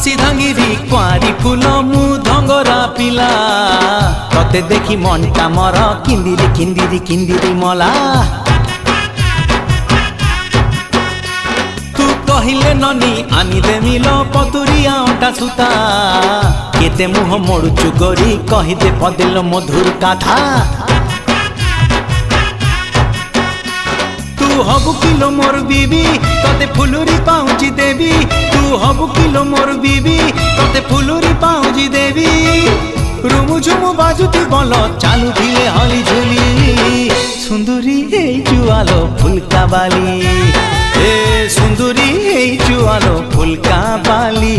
सिधांगिरी कुआरी फूल मु धंगरा पिला तते देखी मनटा मर किंदिरी किंदिरी किंदिरी मला तू कहिले ननी आनी देमिलो पतुरिया अंटा सुता केते मुह मोड़ुचु गोरी कहिदे पदेलो मधुर कथा तू हबु किलो मोर बीबी तते फुलुरी पाउची देवी तू हबु किलो मोर बीबी तते फुलुरी पाउची देवी रुमु झुमु बाजुती बोलो चालू धिले हली झुली सुंदरी हे जुआलो फुलका बाली ए सुंदरी हे जुआलो फुलका बाली